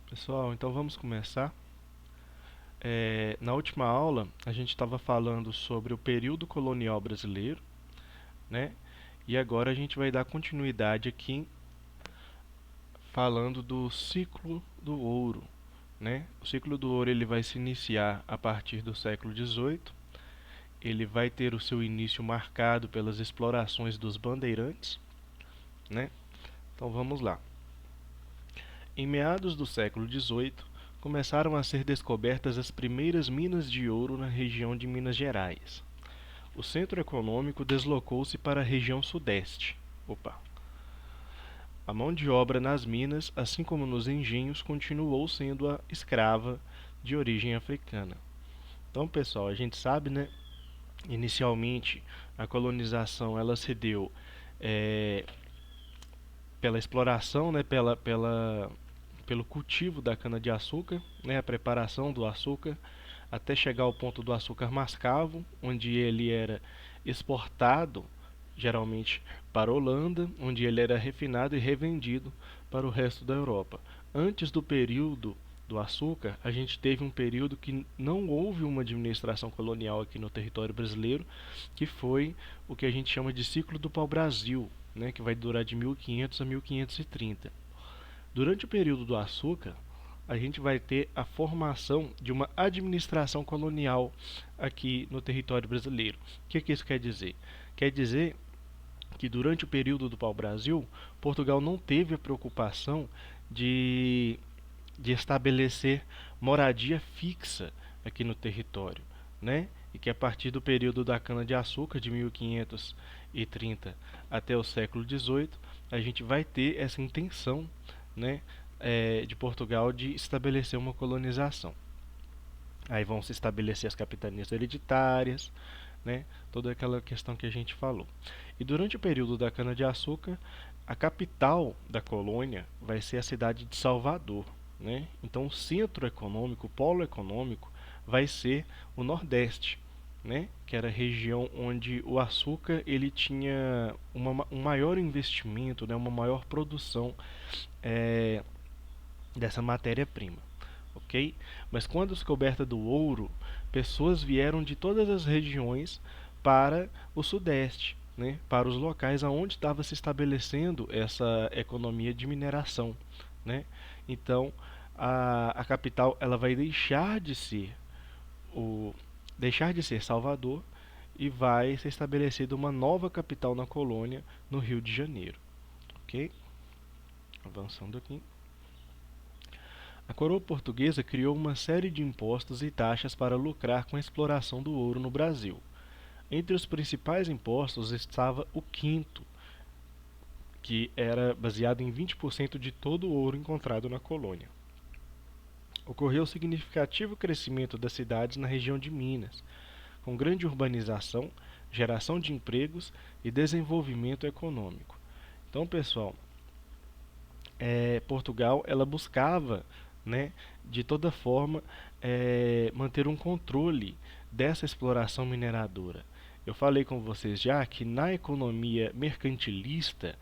Pessoal, então vamos começar. Na última aula, a gente estava falando sobre o período colonial brasileiro, né? E agora a gente vai dar continuidade aqui falando do ciclo do ouro, né? O ciclo do ouro ele vai se iniciar a partir do século XVIII. Ele vai ter o seu início marcado pelas explorações dos bandeirantes, né? Então vamos lá. Em meados do século XVIII, começaram a ser descobertas as primeiras minas de ouro na região de Minas Gerais. O centro econômico deslocou-se para a região sudeste. Opa. A mão de obra nas minas, assim como nos engenhos, continuou sendo a escrava de origem africana. Então, pessoal, a gente sabe, né? Inicialmente, a colonização ela se deu é, pela exploração, né? Pelo cultivo da cana-de-açúcar, né? A preparação do açúcar, até chegar ao ponto do açúcar mascavo, onde ele era exportado geralmente para a Holanda, onde ele era refinado e revendido para o resto da Europa. Antes do período do açúcar, a gente teve um período que não houve uma administração colonial aqui no território brasileiro, que foi o que a gente chama de ciclo do pau-brasil, né, que vai durar de 1500 a 1530. Durante o período do açúcar, a gente vai ter a formação de uma administração colonial aqui no território brasileiro. O que isso quer dizer? Quer dizer que durante o período do pau-brasil, Portugal não teve a preocupação de, de estabelecer moradia fixa aqui no território, né? E que a partir do período da cana-de-açúcar, de 1530 até o século XVIII, a gente vai ter essa intenção, né, de Portugal de estabelecer uma colonização. Aí vão se estabelecer as capitanias hereditárias, né, toda aquela questão que a gente falou. E durante o período da cana-de-açúcar, a capital da colônia vai ser a cidade de Salvador, né? Então o centro econômico, o polo econômico, vai ser o Nordeste, né? Que era a região onde o açúcar ele tinha um maior investimento, né? Uma maior produção é, dessa matéria-prima, ok? Mas com a descoberta do ouro, pessoas vieram de todas as regiões para o Sudeste, né? Para os locais aonde estava se estabelecendo essa economia de mineração, né? Então a capital ela vai o deixar de ser Salvador e vai ser estabelecida uma nova capital na colônia no Rio de Janeiro, ok? Avançando aqui. A coroa portuguesa criou uma série de impostos e taxas para lucrar com a exploração do ouro no Brasil. Entre os principais impostos estava o quinto, que era baseado em 20% de todo o ouro encontrado na colônia. Ocorreu significativo crescimento das cidades na região de Minas, com grande urbanização, geração de empregos e desenvolvimento econômico. Então, pessoal, Portugal ela buscava, né, de toda forma, manter um controle dessa exploração mineradora. Eu falei com vocês já que na economia mercantilista,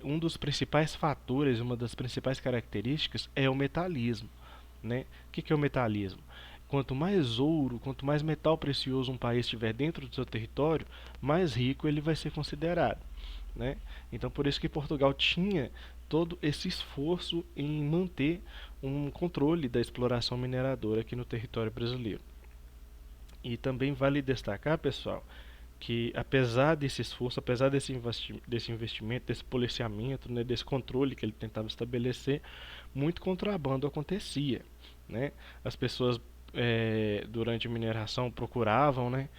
um dos principais fatores, uma das principais características é o metalismo. Né? O que é o metalismo? Quanto mais ouro, quanto mais metal precioso um país tiver dentro do seu território, mais rico ele vai ser considerado. Né? Então, por isso que Portugal tinha todo esse esforço em manter um controle da exploração mineradora aqui no território brasileiro. E também vale destacar, pessoal, que apesar desse esforço, apesar desse investimento, desse policiamento, né, desse controle que ele tentava estabelecer, muito contrabando acontecia. Né? As pessoas durante a mineração procuravam, né,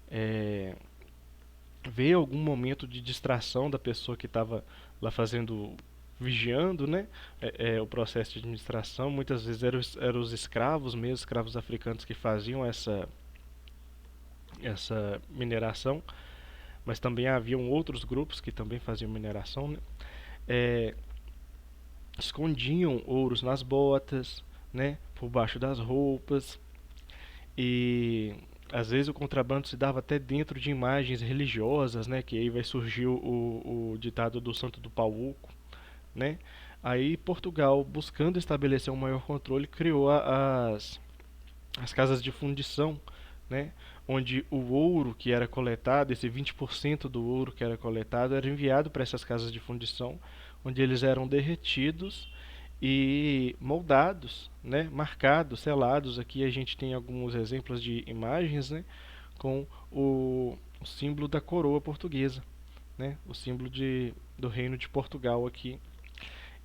é, ver algum momento de distração da pessoa que estava lá fazendo, vigiando, né, o processo de administração. Muitas vezes eram os escravos mesmo, escravos africanos que faziam essa mineração, mas também haviam outros grupos que também faziam mineração, né? É, escondiam ouros nas botas, né, por baixo das roupas, e às vezes o contrabando se dava até dentro de imagens religiosas, né, que aí vai surgir o ditado do Santo do Pauco, né? Aí Portugal, buscando estabelecer um maior controle, criou as casas de fundição, né? Onde o ouro que era coletado, esse 20% do ouro que era coletado, era enviado para essas casas de fundição, onde eles eram derretidos e moldados, né? Marcados, selados. Aqui a gente tem alguns exemplos de imagens, né? Com o símbolo da coroa portuguesa, né? O símbolo do Reino de Portugal aqui.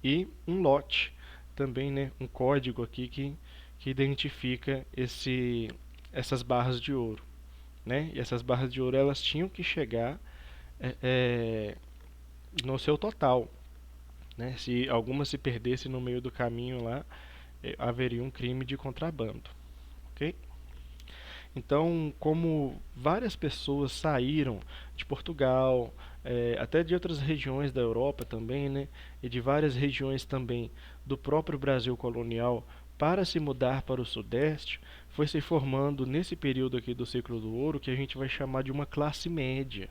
E um lote também, né? Um código aqui que identifica essas barras de ouro, né? E essas barras de ouro elas tinham que chegar é, é, no seu total, né? Se alguma se perdesse no meio do caminho lá, haveria um crime de contrabando, ok? Então, como várias pessoas saíram de Portugal, até de outras regiões da Europa também, né, e de várias regiões também do próprio Brasil colonial para se mudar para o Sudeste, foi se formando nesse período aqui do ciclo do ouro que a gente vai chamar de uma classe média,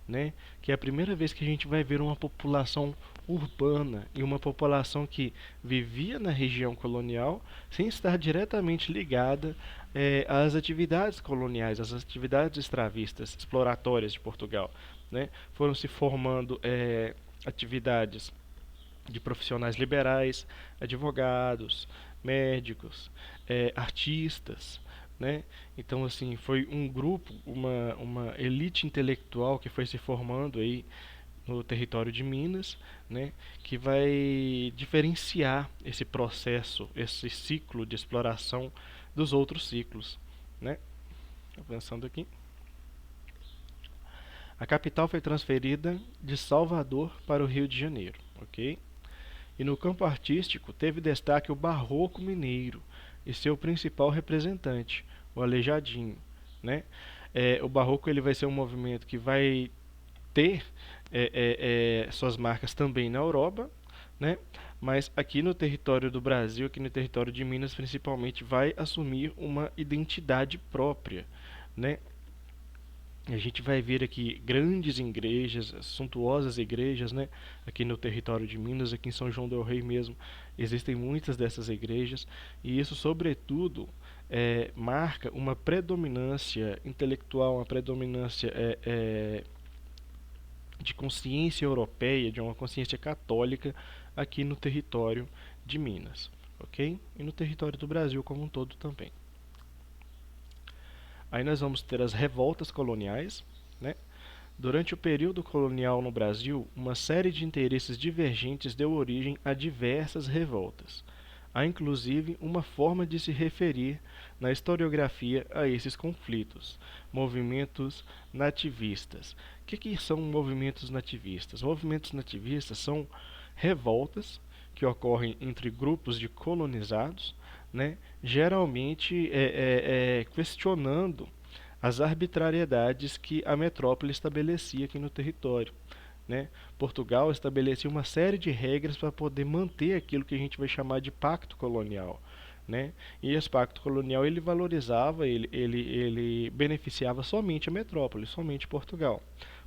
né? Que é a primeira vez que a gente vai ver uma população urbana e uma população que vivia na região colonial sem estar diretamente ligada às atividades coloniais, às atividades escravistas, exploratórias de Portugal, né? Foram se formando atividades de profissionais liberais, advogados, médicos, artistas, né? Então, assim, foi um grupo, uma elite intelectual que foi se formando aí no território de Minas, né? Que vai diferenciar esse processo, esse ciclo de exploração dos outros ciclos, né? Avançando aqui. A capital foi transferida de Salvador para o Rio de Janeiro, ok? E no campo artístico teve destaque o barroco mineiro e seu principal representante, o Aleijadinho, né? O barroco ele vai ser um movimento que vai ter suas marcas também na Europa, né? Mas aqui no território do Brasil, aqui no território de Minas principalmente, vai assumir uma identidade própria, né? A gente vai ver aqui grandes igrejas, suntuosas igrejas, né? Aqui no território de Minas, aqui em São João del Rei mesmo, existem muitas dessas igrejas e isso, sobretudo, marca uma predominância intelectual, uma predominância de consciência europeia, de uma consciência católica aqui no território de Minas, ok? E no território do Brasil como um todo também. Aí nós vamos ter as revoltas coloniais, né? Durante o período colonial no Brasil, uma série de interesses divergentes deu origem a diversas revoltas. Há inclusive uma forma de se referir na historiografia a esses conflitos: movimentos nativistas. O que são movimentos nativistas? Movimentos nativistas são revoltas que ocorrem entre grupos de colonizados, né, geralmente questionando as arbitrariedades que a metrópole estabelecia aqui no território, né? Portugal estabelecia uma série de regras para poder manter aquilo que a gente vai chamar de pacto colonial, né? E esse pacto colonial ele valorizava, ele beneficiava somente a metrópole, somente Portugal.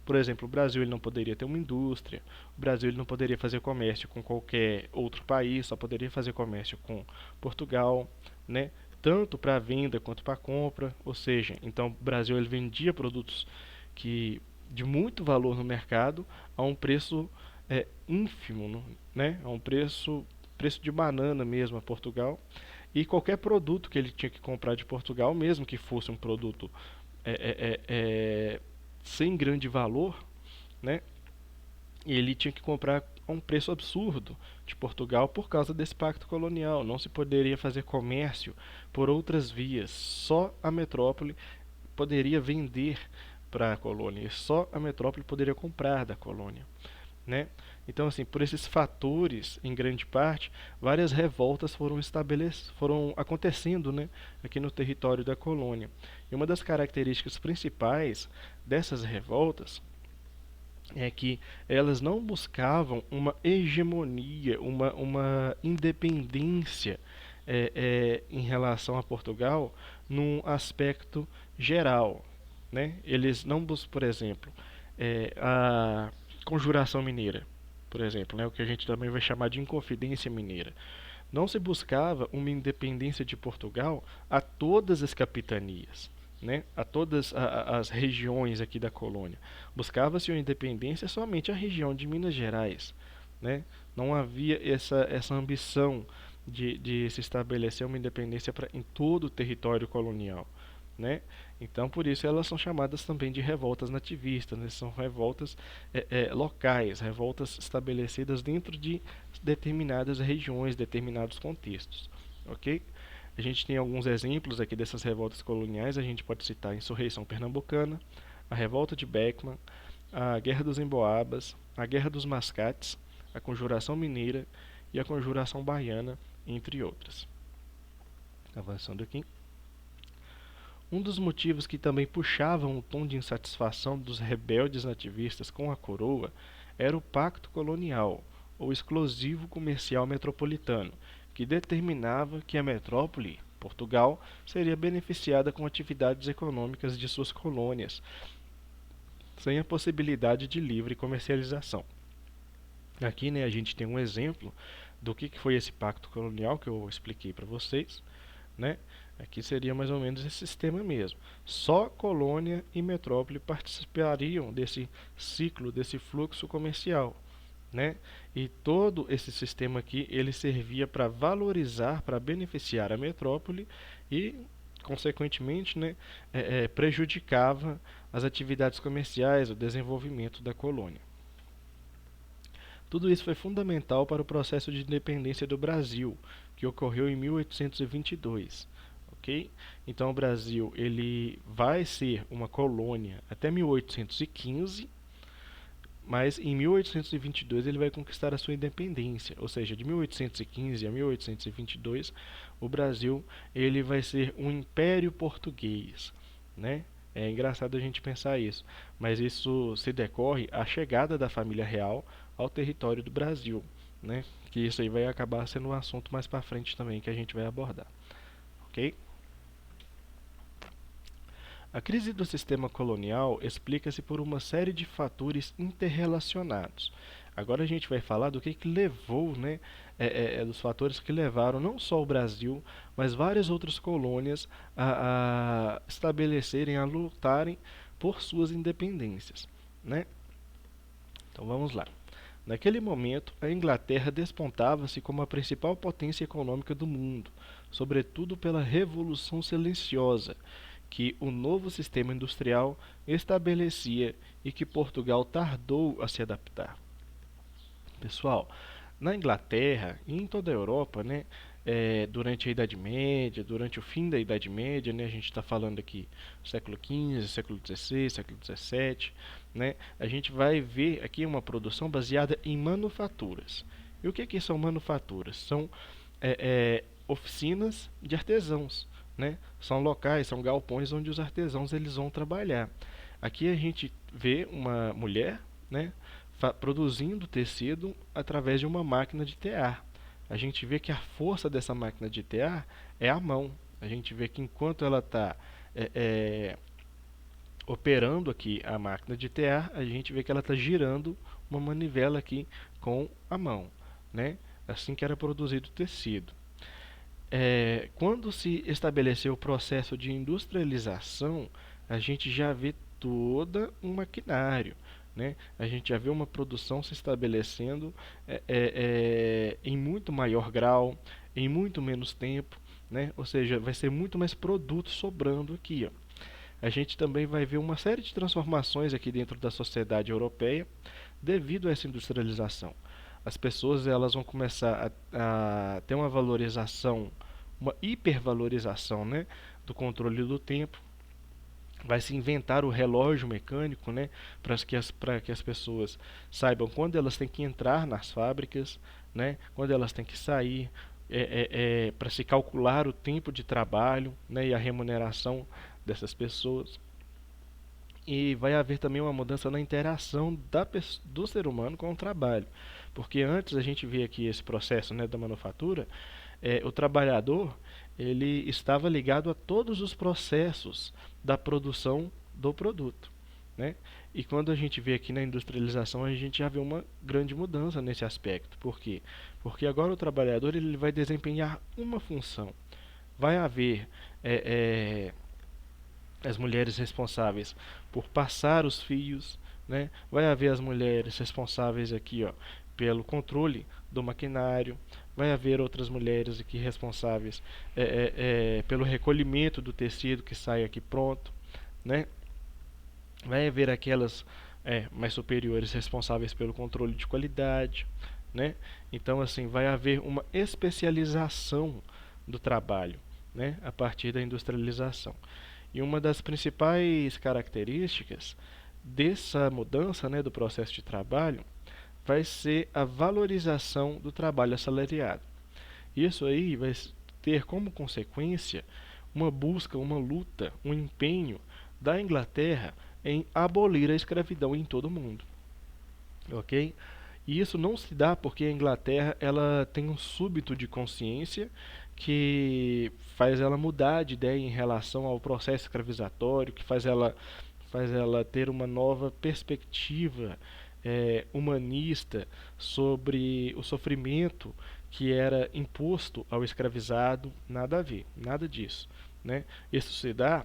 Por exemplo, o Brasil ele não poderia ter uma indústria, o Brasil ele não poderia fazer comércio com qualquer outro país, só poderia fazer comércio com Portugal, né? Tanto para venda quanto para compra, ou seja, então o Brasil ele vendia produtos que de muito valor no mercado a um preço ínfimo, né? A um preço de banana mesmo a Portugal. E qualquer produto que ele tinha que comprar de Portugal, mesmo que fosse um produto sem grande valor, né? Ele tinha que comprar a um preço absurdo de Portugal por causa desse pacto colonial. Não se poderia fazer comércio por outras vias. Só a metrópole poderia vender para a colônia. E só a metrópole poderia comprar da colônia, né? Então, assim, por esses fatores, em grande parte, várias revoltas foram acontecendo, né, aqui no território da colônia. E uma das características principais dessas revoltas é que elas não buscavam uma hegemonia, uma independência em relação a Portugal num aspecto geral, né? Eles não buscam, por exemplo, a Conjuração Mineira. por exemplo, né, o que a gente também vai chamar de Inconfidência Mineira. Não se buscava uma independência de Portugal a todas as capitanias, né, a todas as regiões aqui da colônia. Buscava-se uma independência somente à região de Minas Gerais, né? Não havia essa ambição de se estabelecer uma independência em todo o território colonial, né? Então, por isso elas são chamadas também de revoltas nativistas, né? São revoltas locais, revoltas estabelecidas dentro de determinadas regiões, determinados contextos, ok? A gente tem alguns exemplos aqui dessas revoltas coloniais. A gente pode citar a Insurreição Pernambucana, a Revolta de Beckman, a Guerra dos Emboabas, a Guerra dos Mascates, a Conjuração Mineira e a Conjuração Baiana, entre outras. Avançando aqui. Um dos motivos que também puxavam o tom de insatisfação dos rebeldes nativistas com a coroa era o Pacto Colonial, ou Exclusivo Comercial Metropolitano, que determinava que a metrópole, Portugal, seria beneficiada com atividades econômicas de suas colônias, sem a possibilidade de livre comercialização. Aqui, né, a gente tem um exemplo do que foi esse pacto colonial que eu expliquei para vocês, né? Aqui seria mais ou menos esse sistema mesmo. Só colônia e metrópole participariam desse ciclo, desse fluxo comercial, né? E todo esse sistema aqui, ele servia para valorizar, para beneficiar a metrópole e, consequentemente, né, prejudicava as atividades comerciais, o desenvolvimento da colônia. Tudo isso foi fundamental para o processo de independência do Brasil, que ocorreu em 1822. Ok? Então o Brasil ele vai ser uma colônia até 1815, mas em 1822 ele vai conquistar a sua independência, ou seja, de 1815 a 1822 o Brasil ele vai ser um império português, né? É engraçado a gente pensar isso, mas isso se decorre à chegada da família real ao território do Brasil, né? Que isso aí vai acabar sendo um assunto mais para frente também que a gente vai abordar, ok? A crise do sistema colonial explica-se por uma série de fatores interrelacionados. Agora a gente vai falar do que levou, né, dos fatores que levaram não só o Brasil, mas várias outras colônias a estabelecerem, a lutarem por suas independências, né? Então vamos lá. Naquele momento, a Inglaterra despontava-se como a principal potência econômica do mundo, sobretudo pela Revolução Silenciosa, que o novo sistema industrial estabelecia e que Portugal tardou a se adaptar. Pessoal, na Inglaterra e em toda a Europa, né, durante a Idade Média, durante o fim da Idade Média, né, a gente está falando aqui do século XV, século XVI, século XVII, né, a gente vai ver aqui uma produção baseada em manufaturas. E o que são manufaturas? São oficinas de artesãos, né? São locais, são galpões onde os artesãos eles vão trabalhar. Aqui a gente vê uma mulher, né, produzindo tecido através de uma máquina de tear. A gente vê que a força dessa máquina de tear é a mão. A gente vê que enquanto ela está operando aqui a máquina de tear, a gente vê que ela está girando uma manivela aqui com a mão, né? Assim que era produzido o tecido. Quando se estabeleceu o processo de industrialização, a gente já vê todo um maquinário, né? A gente já vê uma produção se estabelecendo em muito maior grau, em muito menos tempo, né? Ou seja, vai ser muito mais produto sobrando aqui, ó. A gente também vai ver uma série de transformações aqui dentro da sociedade europeia devido a essa industrialização. As pessoas elas vão começar a ter uma valorização, uma hipervalorização, né, do controle do tempo. Vai se inventar o relógio mecânico, né, para que as pessoas saibam quando elas têm que entrar nas fábricas, né, quando elas têm que sair, para se calcular o tempo de trabalho, né, e a remuneração dessas pessoas. E vai haver também uma mudança na interação do ser humano com o trabalho. Porque antes a gente vê aqui esse processo, né, da manufatura, o trabalhador ele estava ligado a todos os processos da produção do produto, né? E quando a gente vê aqui na industrialização, a gente já vê uma grande mudança nesse aspecto. Por quê? Porque agora o trabalhador ele vai desempenhar uma função. Vai haver as mulheres responsáveis por passar os fios, né? Vai haver as mulheres responsáveis aqui, ó, pelo controle do maquinário. Vai haver outras mulheres aqui responsáveis pelo recolhimento do tecido que sai aqui pronto, né? Vai haver aquelas mais superiores responsáveis pelo controle de qualidade, né? Então, assim, vai haver uma especialização do trabalho, né, a partir da industrialização. E uma das principais características dessa mudança, né, do processo de trabalho vai ser a valorização do trabalho assalariado. Isso aí vai ter como consequência uma busca, uma luta, um empenho da Inglaterra em abolir a escravidão em todo o mundo, ok? E isso não se dá porque a Inglaterra ela tem um súbito de consciência que faz ela mudar de ideia em relação ao processo escravizatório, que faz ela ter uma nova perspectiva humanista sobre o sofrimento que era imposto ao escravizado. Nada a ver, nada disso, né? Isso se dá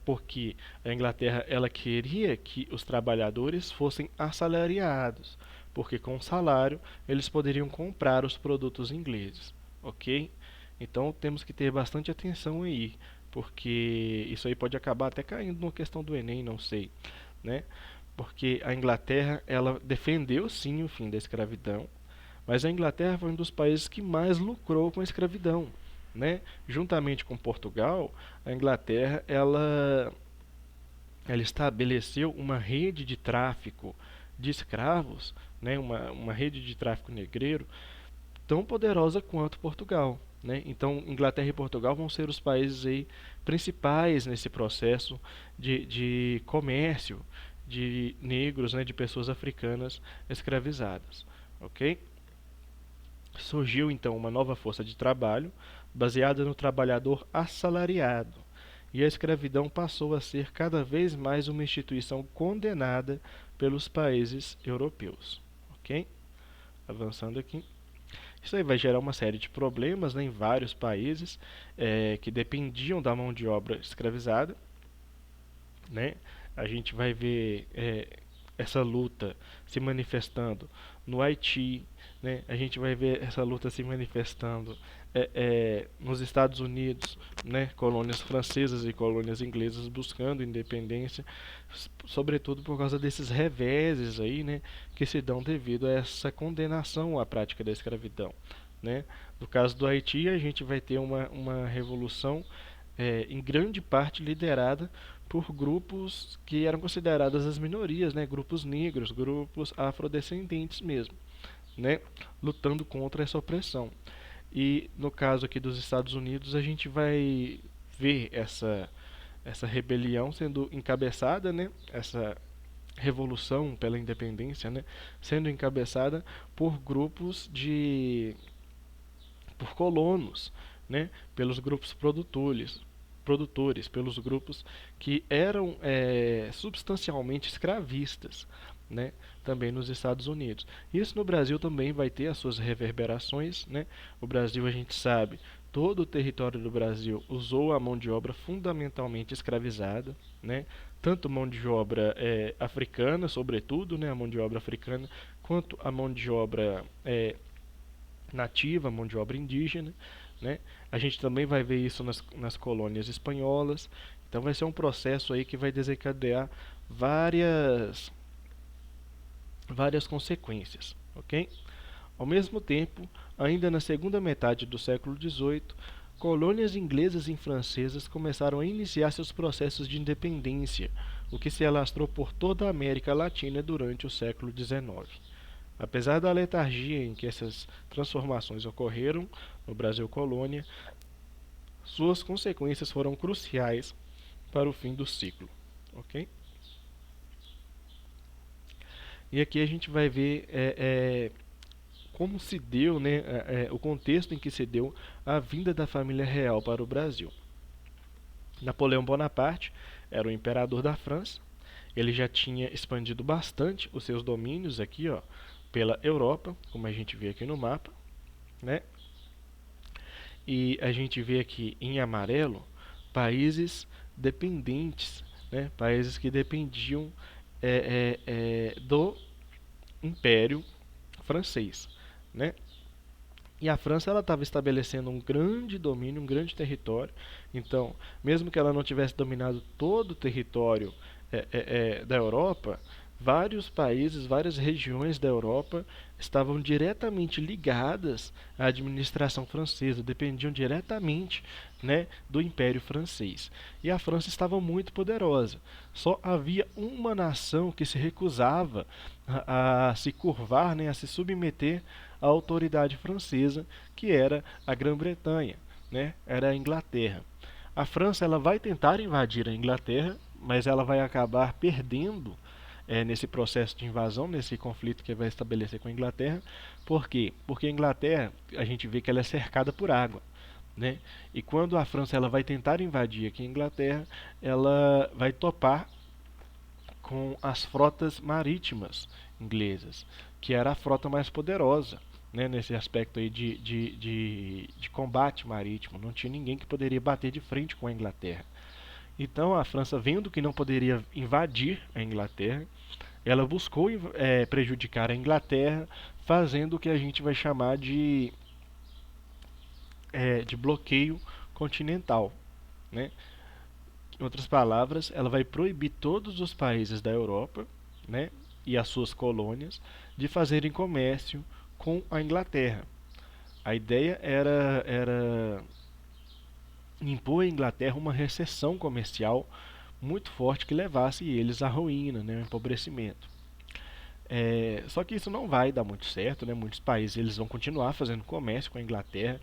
porque a Inglaterra ela queria que os trabalhadores fossem assalariados, porque com o salário eles poderiam comprar os produtos ingleses, ok? Então temos que ter bastante atenção aí, porque isso aí pode acabar até caindo numa questão do Enem, não sei, né? Porque a Inglaterra ela defendeu sim o fim da escravidão, mas a Inglaterra foi um dos países que mais lucrou com a escravidão, né? Juntamente com Portugal, a Inglaterra ela estabeleceu uma rede de tráfico de escravos, né? Uma rede de tráfico negreiro tão poderosa quanto Portugal, né? Então, Inglaterra e Portugal vão ser os países aí principais nesse processo de comércio de negros, né? De pessoas africanas escravizadas, ok? Surgiu então uma nova força de trabalho baseada no trabalhador assalariado, e a escravidão passou a ser cada vez mais uma instituição condenada pelos países europeus. Ok? Avançando aqui. Isso aí vai gerar uma série de problemas, né, em vários países que dependiam da mão de obra escravizada, né? A gente vai ver essa luta se manifestando no Haiti, né? A gente vai ver essa luta se manifestando nos Estados Unidos, né? Colônias francesas e colônias inglesas buscando independência, sobretudo por causa desses reveses aí, né? Que se dão devido a essa condenação à prática da escravidão, né? No caso do Haiti, a gente vai ter uma revolução em grande parte liderada por grupos que eram consideradas as minorias, né? Grupos negros, grupos afrodescendentes mesmo, né? Lutando contra essa opressão. E no caso aqui dos Estados Unidos, a gente vai ver essa rebelião sendo encabeçada, né? Essa revolução pela independência, né? Sendo encabeçada por grupos por colonos, né? Pelos grupos produtores, pelos grupos que eram substancialmente escravistas, né, também nos Estados Unidos. Isso no Brasil também vai ter as suas reverberações, né? O Brasil, a gente sabe, todo o território do Brasil usou a mão de obra fundamentalmente escravizada, né? Tanto mão de obra africana, sobretudo, né, a mão de obra africana, quanto a mão de obra nativa, mão de obra indígena, né? A gente também vai ver isso nas colônias espanholas. Então vai ser um processo aí que vai desencadear várias consequências, ok? Ao mesmo tempo, ainda na segunda metade do século XVIII, colônias inglesas e francesas começaram a iniciar seus processos de independência, o que se alastrou por toda a América Latina durante o século XIX. Apesar da letargia em que essas transformações ocorreram no Brasil colônia, suas consequências foram cruciais para o fim do ciclo. Ok? E aqui a gente vai ver como se deu, né, o contexto em que se deu a vinda da família real para o Brasil. Napoleão Bonaparte era o imperador da França ele já tinha expandido bastante os seus domínios aqui, ó, pela Europa, como a gente vê aqui no mapa, né? E a gente vê aqui em amarelo países dependentes, né? Países que dependiam do Império Francês, né? E a França ela estava estabelecendo um grande domínio, um grande território. Então, mesmo que ela não tivesse dominado todo o território da Europa, vários países, várias regiões da Europa estavam diretamente ligadas à administração francesa, dependiam diretamente, né, do Império Francês. E a França estava muito poderosa. Só havia uma nação que se recusava a se curvar, né, a se submeter à autoridade francesa, que era a Grã-Bretanha, né, era a Inglaterra. A França ela vai tentar invadir a Inglaterra, mas ela vai acabar perdendo nesse processo de invasão, nesse conflito que vai estabelecer com a Inglaterra. Por quê? Porque a Inglaterra, a gente vê que ela é cercada por água, né? E quando a França ela vai tentar invadir aqui a Inglaterra, ela vai topar com as frotas marítimas inglesas, que era a frota mais poderosa, né, nesse aspecto aí de combate marítimo. Não tinha ninguém que poderia bater de frente com a Inglaterra. Então a França, vendo que não poderia invadir a Inglaterra, ela buscou prejudicar a Inglaterra, fazendo o que a gente vai chamar de bloqueio continental, né? Em outras palavras, ela vai proibir todos os países da Europa, né, e as suas colônias de fazerem comércio com a Inglaterra. A ideia era impor à Inglaterra uma recessão comercial muito forte que levasse eles à ruína, né, ao empobrecimento. Só que isso não vai dar muito certo, né? Muitos países eles vão continuar fazendo comércio com a Inglaterra.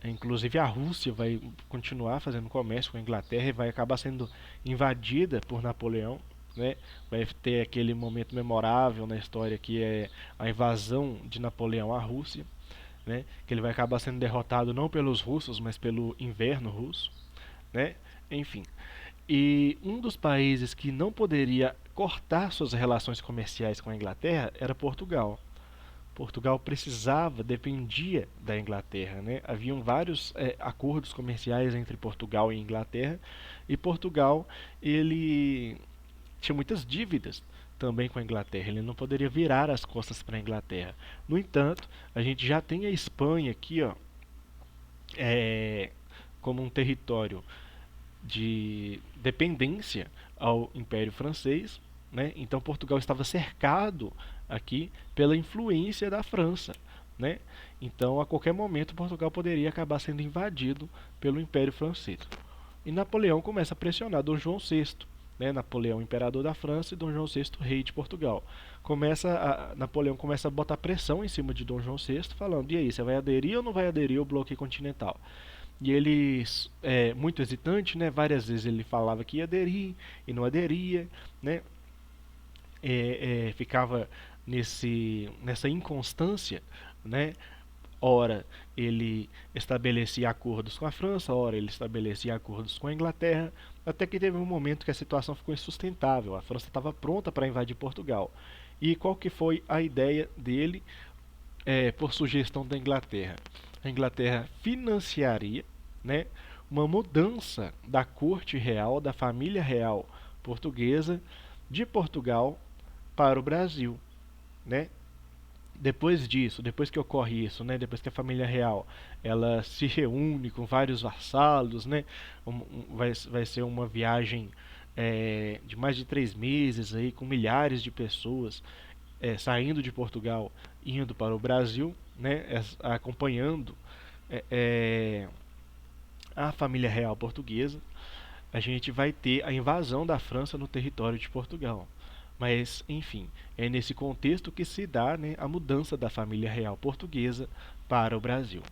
Inclusive a Rússia vai continuar fazendo comércio com a Inglaterra e vai acabar sendo invadida por Napoleão, né? Vai ter aquele momento memorável na história que é a invasão de Napoleão à Rússia, né? Que ele vai acabar sendo derrotado não pelos russos, mas pelo inverno russo, né? Enfim. E um dos países que não poderia cortar suas relações comerciais com a Inglaterra era Portugal. Portugal precisava, dependia da Inglaterra, né? Haviam vários acordos comerciais entre Portugal e Inglaterra, e Portugal ele tinha muitas dívidas também com a Inglaterra. Ele não poderia virar as costas para a Inglaterra. No entanto, a gente já tem a Espanha aqui, ó, como um território de dependência ao Império Francês, né? Então Portugal estava cercado aqui pela influência da França, né? Então a qualquer momento Portugal poderia acabar sendo invadido pelo Império Francês. E Napoleão começa a pressionar Dom João VI, né? Napoleão imperador da França e Dom João VI rei de Portugal. Napoleão começa a botar pressão em cima de Dom João VI, falando: e aí, você vai aderir ou não vai aderir ao bloqueio continental? E ele, muito hesitante, né? Várias vezes ele falava que ia aderir e não aderia, né? Ficava nessa inconstância, né? Ora ele estabelecia acordos com a França, ora ele estabelecia acordos com a Inglaterra, até que teve um momento que a situação ficou insustentável. A França estava pronta para invadir Portugal. E qual que foi a ideia dele, por sugestão da Inglaterra? A Inglaterra financiaria, né, uma mudança da corte real, da família real portuguesa, de Portugal para o Brasil, né? Depois disso, depois que ocorre isso, né, depois que a família real ela se reúne com vários vassalos, né, vai ser uma viagem de mais de 3 meses aí, com milhares de pessoas saindo de Portugal, indo para o Brasil, né, acompanhando a família real portuguesa. A gente vai ter a invasão da França no território de Portugal. Mas, enfim, é nesse contexto que se dá, né, a mudança da família real portuguesa para o Brasil.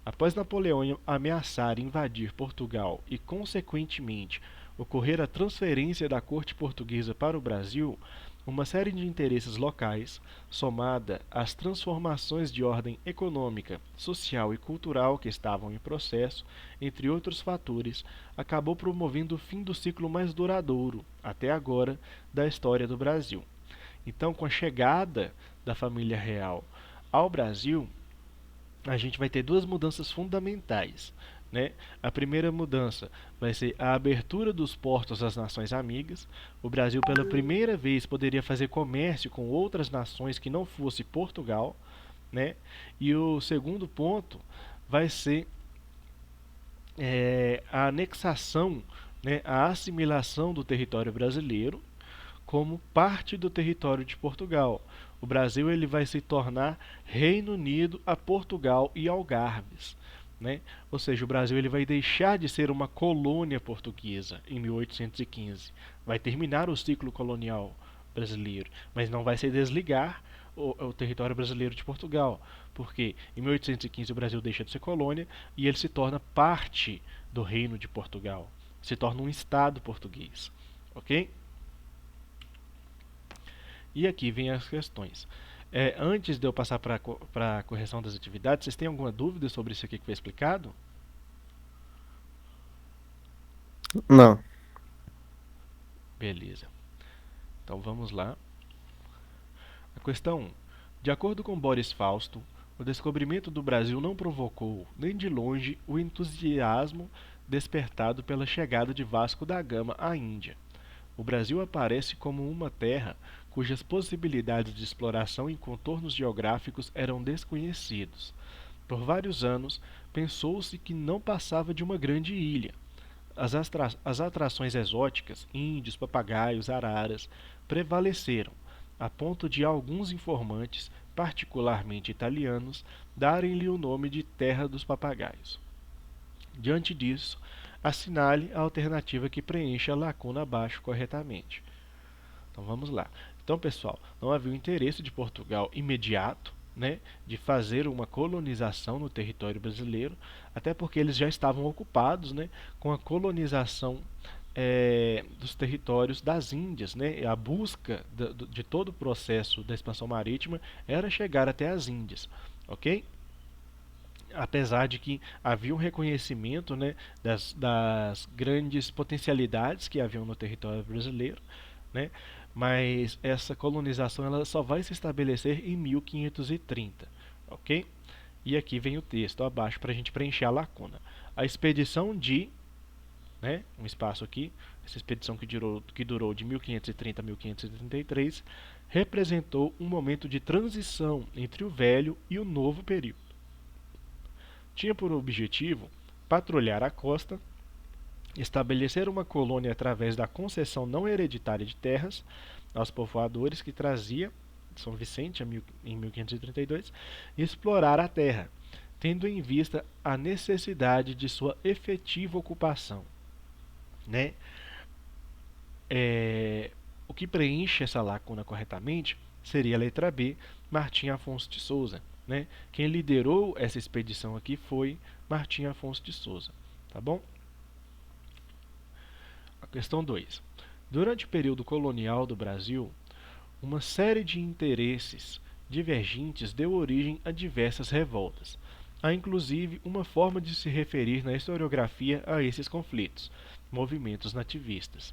Após Napoleão ameaçar invadir Portugal e, consequentemente, ocorrer a transferência da corte portuguesa para o Brasil, Uma série de interesses locais, somada às transformações de ordem econômica, social e cultural que estavam em processo, entre outros fatores, acabou promovendo o fim do ciclo mais duradouro, até agora, da história do Brasil. Então, com a chegada da família real ao Brasil, a gente vai ter duas mudanças fundamentais. Né? A primeira mudança vai ser a abertura dos portos às nações amigas. O Brasil, pela primeira vez, poderia fazer comércio com outras nações que não fosse Portugal. Né? E o segundo ponto vai ser a anexação, né, a assimilação do território brasileiro como parte do território de Portugal. O Brasil ele vai se tornar Reino Unido a Portugal e Algarves. Né? Ou seja, o Brasil ele vai deixar de ser uma colônia portuguesa em 1815. Vai terminar o ciclo colonial brasileiro, mas não vai se desligar o território brasileiro de Portugal, porque em 1815 o Brasil deixa de ser colônia e ele se torna parte do Reino de Portugal, se torna um estado português, ok? E aqui vem as questões. Antes de eu passar para a correção das atividades, vocês têm alguma dúvida sobre isso aqui que foi explicado? Não. Beleza. Então vamos lá. A questão 1. De acordo com Boris Fausto, o descobrimento do Brasil não provocou, nem de longe, o entusiasmo despertado pela chegada de Vasco da Gama à Índia. O Brasil aparece como uma terra cujas possibilidades de exploração em contornos geográficos eram desconhecidos. Por vários anos, pensou-se que não passava de uma grande ilha. As atrações exóticas, índios, papagaios, araras, prevaleceram, a ponto de alguns informantes, particularmente italianos, darem-lhe o nome de Terra dos Papagaios. Diante disso, assinale a alternativa que preenche a lacuna abaixo corretamente. Então vamos lá. Então, pessoal, não havia o interesse de Portugal imediato, né, de fazer uma colonização no território brasileiro, até porque eles já estavam ocupados, né, com a colonização dos territórios das Índias. Né, a busca de todo o processo da expansão marítima era chegar até as Índias. Ok? Apesar de que havia um reconhecimento, né, das grandes potencialidades que haviam no território brasileiro, né, mas essa colonização ela só vai se estabelecer em 1530, ok? E aqui vem o texto abaixo para a gente preencher a lacuna. A expedição de, né, um espaço aqui, essa expedição que durou de 1530 a 1533, representou um momento de transição entre o velho e o novo período. Tinha por objetivo patrulhar a costa, estabelecer uma colônia através da concessão não hereditária de terras aos povoadores que trazia São Vicente em 1532 e explorar a terra, tendo em vista a necessidade de sua efetiva ocupação. Né? O que preenche essa lacuna corretamente seria a letra B, Martim Afonso de Souza. Né? Quem liderou essa expedição aqui foi Martim Afonso de Souza. Tá bom? A questão 2. Durante o período colonial do Brasil, uma série de interesses divergentes deu origem a diversas revoltas. Há inclusive uma forma de se referir na historiografia a esses conflitos, movimentos nativistas.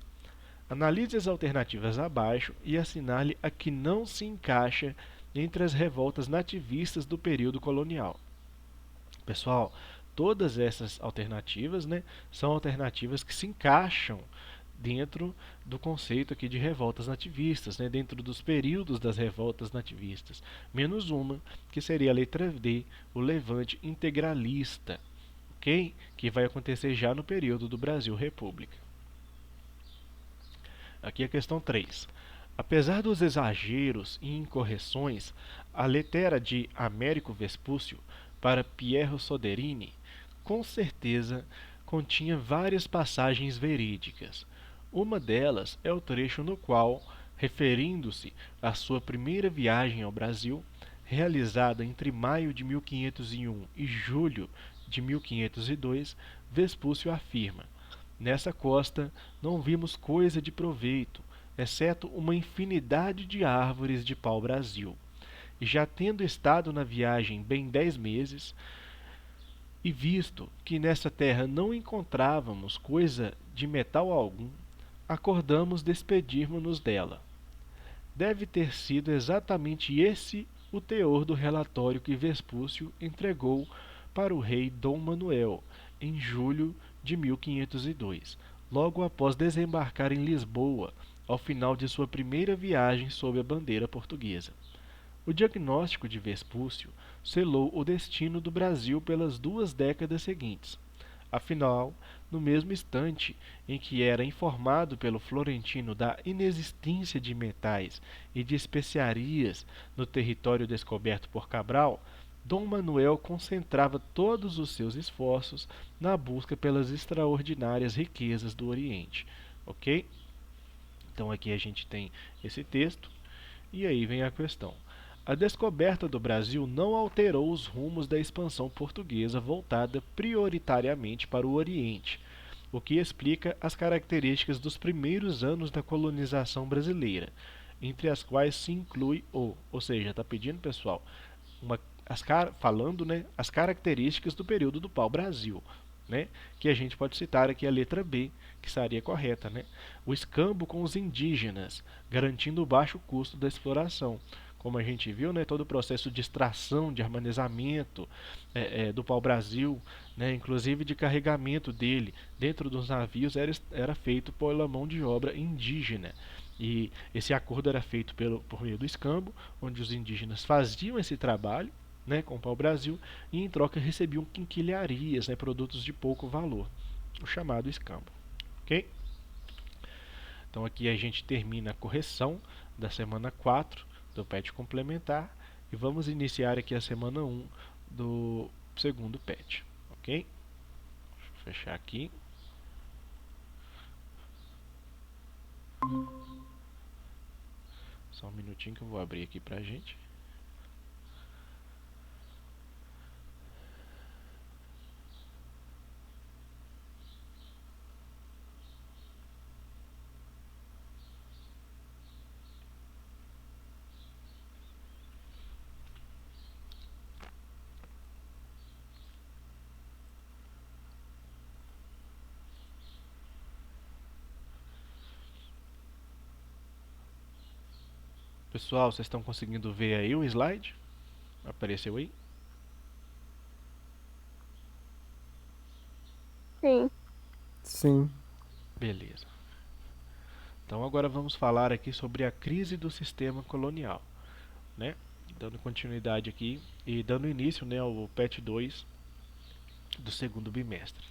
Analise as alternativas abaixo e assinale a que não se encaixa entre as revoltas nativistas do período colonial. Pessoal, todas essas alternativas, né, são alternativas que se encaixam dentro do conceito aqui de revoltas nativistas, né, dentro dos períodos das revoltas nativistas, menos uma, que seria a letra D, o levante integralista, ok? Que vai acontecer já no período do Brasil República. Aqui a questão 3. Apesar dos exageros e incorreções, a lettera de Américo Vespúcio para Piero Soderini, com certeza, continha várias passagens verídicas. Uma delas é o trecho no qual, referindo-se à sua primeira viagem ao Brasil, realizada entre maio de 1501 e julho de 1502, Vespúcio afirma: Nessa costa não vimos coisa de proveito, exceto uma infinidade de árvores de pau-brasil. E já tendo estado na viagem bem 10 meses, e visto que nessa terra não encontrávamos coisa de metal algum, acordamos despedirmos-nos dela. Deve ter sido exatamente esse o teor do relatório que Vespúcio entregou para o rei Dom Manuel em julho de 1502, logo após desembarcar em Lisboa, ao final de sua primeira viagem sob a bandeira portuguesa. O diagnóstico de Vespúcio selou o destino do Brasil pelas 2 décadas seguintes. Afinal, no mesmo instante em que era informado pelo Florentino da inexistência de metais e de especiarias no território descoberto por Cabral, Dom Manuel concentrava todos os seus esforços na busca pelas extraordinárias riquezas do Oriente. Ok? Então aqui a gente tem esse texto, e aí vem a questão. A descoberta do Brasil não alterou os rumos da expansão portuguesa voltada prioritariamente para o Oriente, o que explica as características dos primeiros anos da colonização brasileira, entre as quais se inclui ou seja, está pedindo, pessoal, falando, né, as características do período do pau-brasil, né, que a gente pode citar aqui a letra B, que estaria correta, né? O escambo com os indígenas, garantindo o baixo custo da exploração. Como a gente viu, né, todo o processo de extração, de armazenamento do pau-brasil, né, inclusive de carregamento dele dentro dos navios, era feito pela mão de obra indígena. E esse acordo era feito por meio do escambo, onde os indígenas faziam esse trabalho, né, com o pau-brasil, e em troca recebiam quinquilharias, né, produtos de pouco valor, o chamado escambo. Ok? Então aqui a gente termina a correção da semana 4 do PET complementar e vamos iniciar aqui a semana 1 do segundo PET. Ok? Deixa eu fechar aqui. Só um minutinho que eu vou abrir aqui pra gente. Pessoal, vocês estão conseguindo ver aí o slide? Apareceu aí? Sim. Sim. Beleza. Então agora vamos falar aqui sobre a crise do sistema colonial, né? Dando continuidade aqui e dando início, né, ao PET 2 do segundo bimestre.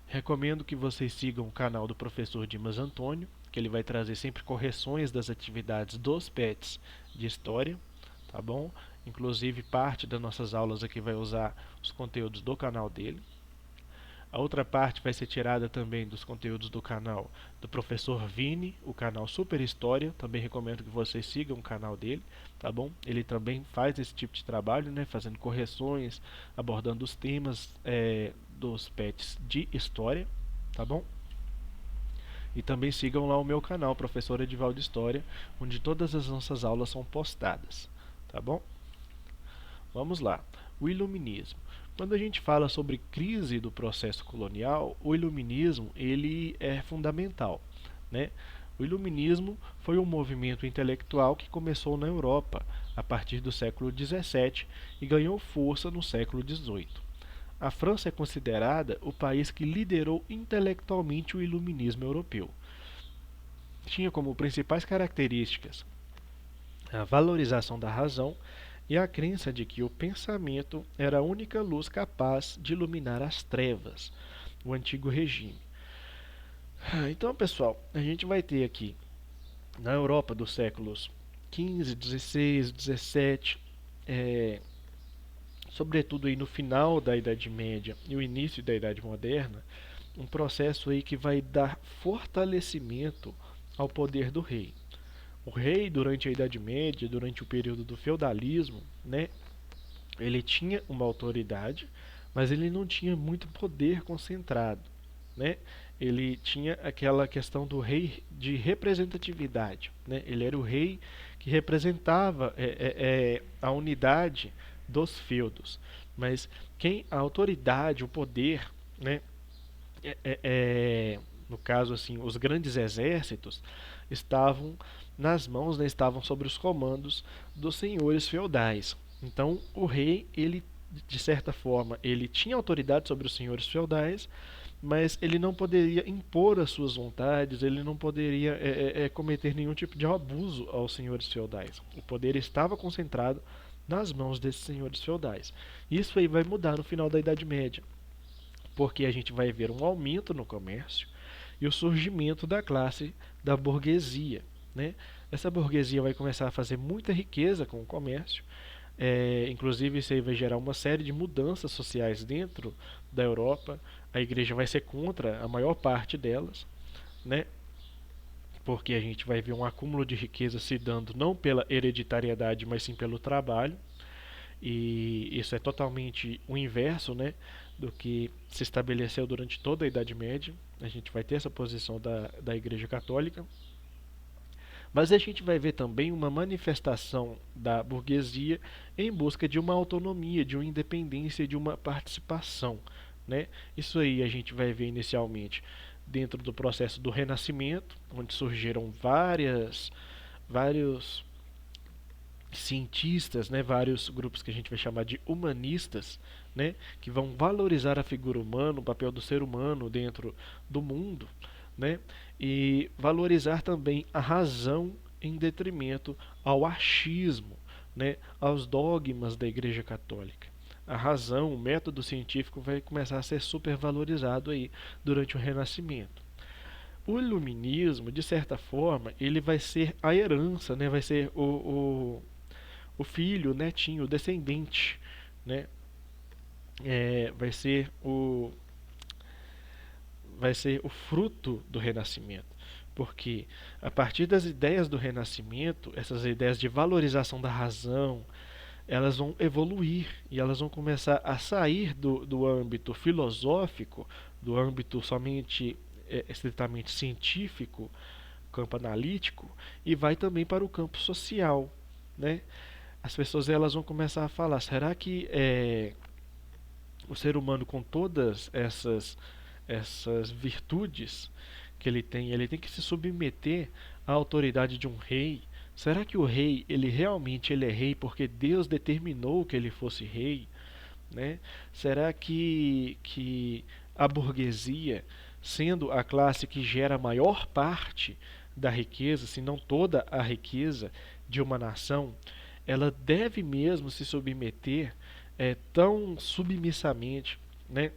Recomendo que vocês sigam o canal do professor Dimas Antônio, que ele vai trazer sempre correções das atividades dos PETs de História, tá bom? Inclusive parte das nossas aulas aqui vai usar os conteúdos do canal dele. A outra parte vai ser tirada também dos conteúdos do canal do professor Vini, o canal Super História. Também recomendo que vocês sigam o canal dele, tá bom? Ele também faz esse tipo de trabalho, né? Fazendo correções, abordando os temas dos PETs de História, tá bom? E também sigam lá o meu canal, Professor Edivaldo História, onde todas as nossas aulas são postadas, tá bom? Vamos lá. O Iluminismo. Quando a gente fala sobre crise do processo colonial, o iluminismo ele é fundamental, né? O iluminismo foi um movimento intelectual que começou na Europa a partir do século XVII e ganhou força no século XVIII. A França é considerada o país que liderou intelectualmente o iluminismo europeu. Tinha como principais características a valorização da razão e a crença de que o pensamento era a única luz capaz de iluminar as trevas, o antigo regime. Então, pessoal, a gente vai ter aqui na Europa dos séculos XV, XVI, XVII, sobretudo aí no final da Idade Média e o início da Idade Moderna, um processo aí que vai dar fortalecimento ao poder do rei. O rei, durante a Idade Média, durante o período do feudalismo, né, ele tinha uma autoridade, mas ele não tinha muito poder concentrado, né? ele tinha aquela questão do rei de representatividade, né? Ele era o rei que representava a unidade dos feudos, mas a autoridade, o poder, né? é, é, é, no caso assim, os grandes exércitos estavam nas mãos, né, estavam sobre os comandos dos senhores feudais. Então, o rei, ele de certa forma, ele tinha autoridade sobre os senhores feudais, mas ele não poderia impor as suas vontades, ele não poderia cometer nenhum tipo de abuso aos senhores feudais. O poder estava concentrado nas mãos desses senhores feudais. Isso aí vai mudar no final da Idade Média, porque a gente vai ver um aumento no comércio e o surgimento da classe da burguesia. Né? Essa burguesia vai começar a fazer muita riqueza com o comércio, inclusive isso aí vai gerar uma série de mudanças sociais dentro da Europa. A igreja vai ser contra a maior parte delas, né? Porque a gente vai ver um acúmulo de riqueza se dando não pela hereditariedade, mas sim pelo trabalho. E isso é totalmente o inverso, né, do que se estabeleceu durante toda a Idade Média. A gente vai ter essa posição da Igreja Católica. Mas a gente vai ver também uma manifestação da burguesia em busca de uma autonomia, de uma independência, de uma participação. Né? Isso aí a gente vai ver inicialmente dentro do processo do Renascimento, onde surgiram vários cientistas, né, vários grupos que a gente vai chamar de humanistas, né, que vão valorizar a figura humana, o papel do ser humano dentro do mundo, né, e valorizar também a razão em detrimento ao achismo, né, aos dogmas da Igreja Católica. A razão, o método científico vai começar a ser supervalorizado aí durante o Renascimento. O iluminismo, de certa forma, ele vai ser a herança, né, vai ser o filho, o netinho, o descendente, né? Vai ser o fruto do Renascimento, porque a partir das ideias do Renascimento, essas ideias de valorização da razão, elas vão evoluir e elas vão começar a sair do âmbito filosófico, do âmbito somente estritamente científico, campo analítico, e vai também para o campo social, né? As pessoas elas vão começar a falar: será que o ser humano, com todas essas virtudes que ele tem que se submeter à autoridade de um rei? Será que o rei ele realmente ele é rei porque Deus determinou que ele fosse rei? Né? Será que a burguesia, sendo a classe que gera a maior parte da riqueza, se não toda a riqueza de uma nação, ela deve mesmo se submeter tão submissamente, né,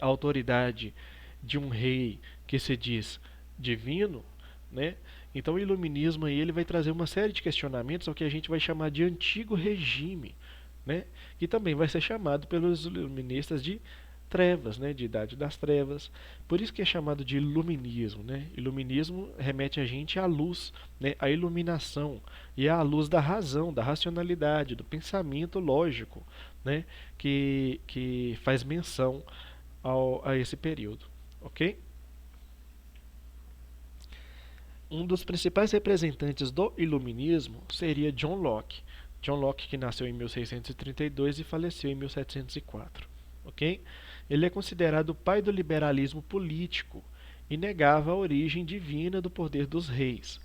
à autoridade de um rei que se diz divino? Né? Então o iluminismo aí, ele vai trazer uma série de questionamentos ao que a gente vai chamar de antigo regime, né? Que também vai ser chamado pelos iluministas de trevas, né? De idade das trevas. Por isso que é chamado de iluminismo, né? Iluminismo remete a gente à luz, né? À iluminação e à luz da razão, da racionalidade, do pensamento lógico, né? Que faz menção a esse período, ok? Um dos principais representantes do iluminismo seria John Locke. John Locke, que nasceu em 1632 e faleceu em 1704. Ok? Ele é considerado o pai do liberalismo político e negava a origem divina do poder dos reis.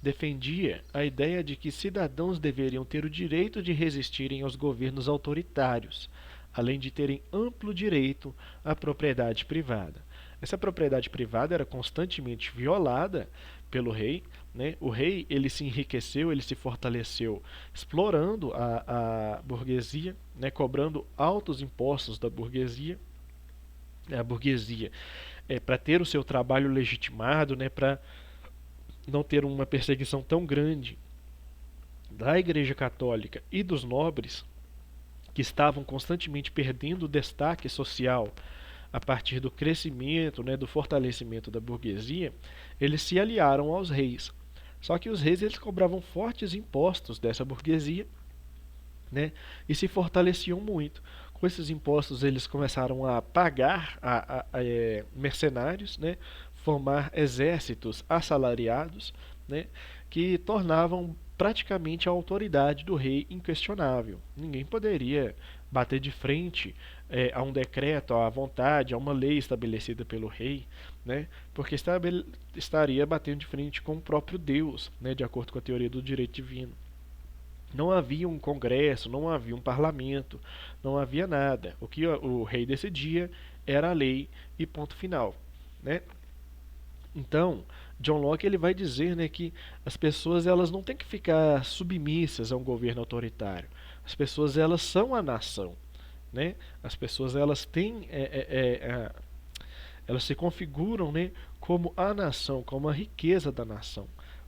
Defendia a ideia de que cidadãos deveriam ter o direito de resistirem aos governos autoritários, além de terem amplo direito à propriedade privada. Essa propriedade privada era constantemente violada pelo rei, né? O rei ele se enriqueceu, ele se fortaleceu explorando a burguesia, né? Cobrando altos impostos da burguesia. A burguesia para ter o seu trabalho legitimado, né? Para não ter uma perseguição tão grande da Igreja Católica e dos nobres, que estavam constantemente perdendo destaque social a partir do crescimento, né, do fortalecimento da burguesia, eles se aliaram aos reis. Só que os reis eles cobravam fortes impostos dessa burguesia, né, e se fortaleciam muito. Com esses impostos, eles começaram a pagar mercenários, né? Formar exércitos assalariados, né? Que tornavam praticamente a autoridade do rei inquestionável. Ninguém poderia bater de frente a um decreto, à vontade, a uma lei estabelecida pelo rei, né? Porque estaria batendo de frente com o próprio Deus, né? De acordo com a teoria do direito divino. Não havia um congresso, não havia um parlamento, não havia nada. O que o rei decidia era a lei e ponto final, né? Então, John Locke ele vai dizer, né, que as pessoas elas não têm que ficar submissas a um governo autoritário. As pessoas elas são a nação, né? As pessoas elas têm elas se configuram, né, como a nação, como a riqueza da nação,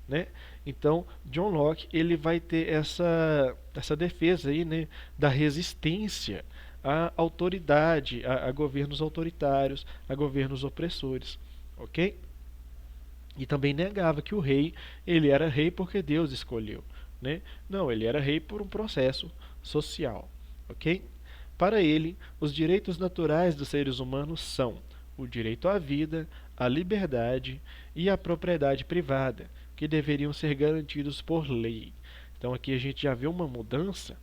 né? Então, John Locke ele vai ter essa defesa aí, né, da resistência à autoridade, a governos autoritários, a governos opressores, ok? E também negava que o rei ele era rei porque Deus escolheu, né? Não, ele era rei por um processo social, ok? Para ele, os direitos naturais dos seres humanos são o direito à vida, à liberdade e à propriedade privada, que deveriam ser garantidos por lei. Então aqui a gente já vê uma mudança,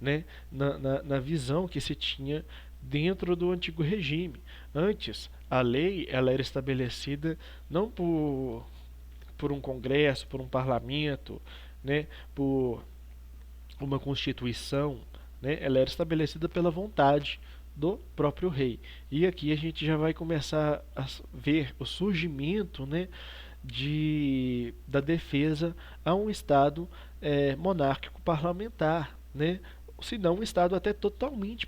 né, na visão que se tinha dentro do antigo regime. Antes, a lei ela era estabelecida não por um congresso, por um parlamento, né, por uma constituição, né, ela era estabelecida pela vontade do próprio rei. E aqui a gente já vai começar a ver o surgimento, né, da defesa a um Estado monárquico parlamentar, né, se não um Estado até totalmente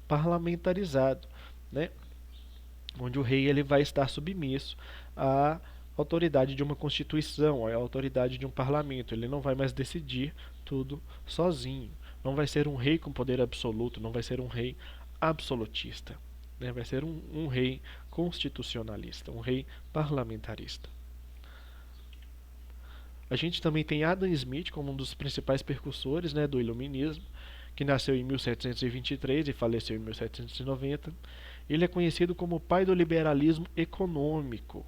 parlamentarizado, né, onde o rei ele vai estar submisso à autoridade de uma constituição, à autoridade de um parlamento. Ele não vai mais decidir tudo sozinho. Não vai ser um rei com poder absoluto, não vai ser um rei absolutista. Né? Vai ser um rei constitucionalista, um rei parlamentarista. A gente também tem Adam Smith como um dos principais percussores, né, do iluminismo, que nasceu em 1723 e faleceu em 1790. Ele é conhecido como o pai do liberalismo econômico.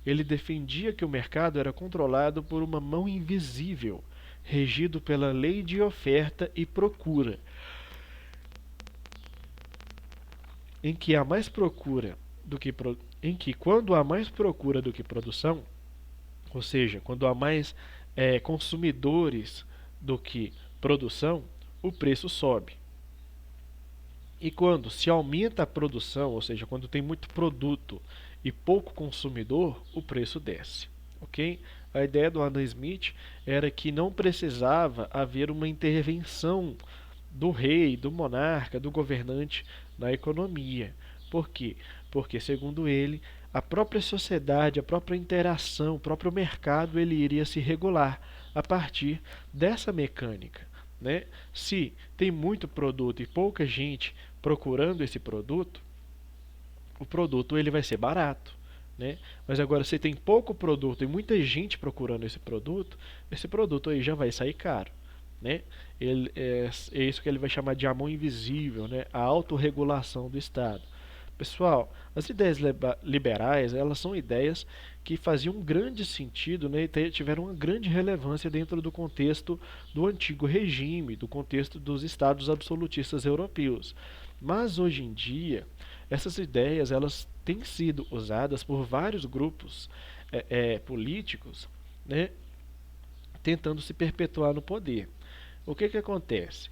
Ele defendia que o mercado era controlado por uma mão invisível, regido pela lei de oferta e procura, em que há mais procura do que em que quando há mais procura do que produção, ou seja, quando há mais consumidores do que produção, o preço sobe. E quando se aumenta a produção, ou seja, quando tem muito produto e pouco consumidor, o preço desce. Ok? A ideia do Adam Smith era que não precisava haver uma intervenção do rei, do monarca, do governante na economia. Por quê? Porque, segundo ele, a própria sociedade, a própria interação, o próprio mercado, ele iria se regular a partir dessa mecânica. Né? Se tem muito produto e pouca gente procurando esse produto, o produto ele vai ser barato. Né? Mas agora, se tem pouco produto e muita gente procurando esse produto aí já vai sair caro. Né? É isso que ele vai chamar de a mão invisível, né? A autorregulação do Estado. Pessoal, as ideias liberais, elas são ideias que faziam um grande sentido, né, e tiveram uma grande relevância dentro do contexto do antigo regime, do contexto dos estados absolutistas europeus. Mas hoje em dia, essas ideias elas têm sido usadas por vários grupos políticos, né, tentando se perpetuar no poder. O que acontece?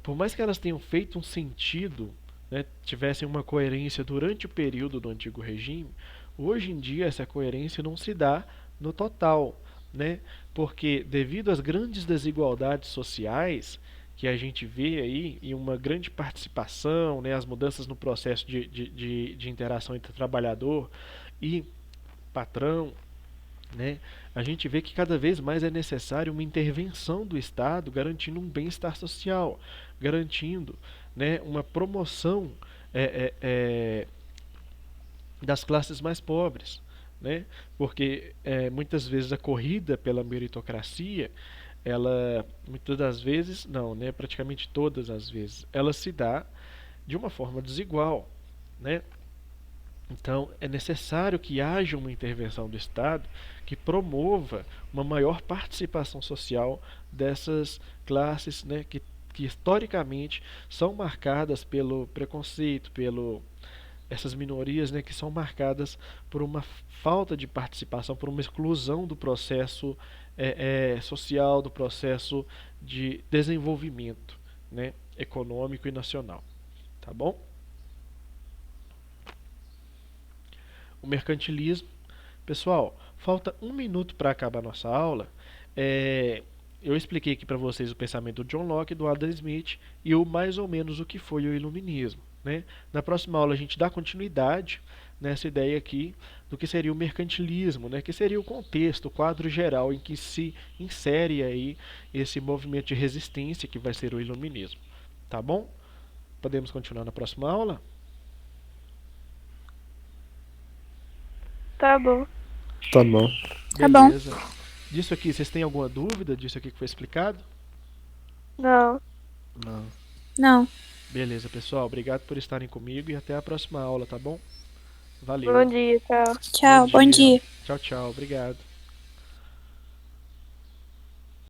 Por mais que elas tenham feito um sentido, né, tivessem uma coerência durante o período do antigo regime, hoje em dia essa coerência não se dá no total, né? Porque devido às grandes desigualdades sociais que a gente vê aí e uma grande participação, né, as mudanças no processo de interação entre trabalhador e patrão, né, a gente vê que cada vez mais é necessário uma intervenção do Estado garantindo um bem-estar social, garantindo, né, uma promoção das classes mais pobres. Né? Porque muitas vezes a corrida pela meritocracia ela muitas das vezes, não, né, praticamente todas as vezes, ela se dá de uma forma desigual, né? Então, é necessário que haja uma intervenção do Estado que promova uma maior participação social dessas classes, né, que historicamente são marcadas pelo preconceito, pelo essas minorias, né, que são marcadas por uma falta de participação, por uma exclusão do processo social, do processo de desenvolvimento, né, econômico e nacional. Tá bom? O mercantilismo. Pessoal, falta um minuto para acabar a nossa aula. É, eu expliquei aqui para vocês o pensamento do John Locke, do Adam Smith e o mais ou menos o que foi o iluminismo. Né? Na próxima aula a gente dá continuidade nessa ideia aqui do que seria o mercantilismo, né? Que seria o contexto, o quadro geral em que se insere aí esse movimento de resistência que vai ser o iluminismo. Tá bom? Podemos continuar na próxima aula? Tá bom. Tá bom. Tá bom. Beleza. Disso aqui, vocês têm alguma dúvida disso aqui que foi explicado? Não. Não. Não. Beleza, pessoal. Obrigado por estarem comigo e até a próxima aula, tá bom? Valeu. Bom dia, tchau. Tchau, bom dia. Tchau, tchau. Obrigado.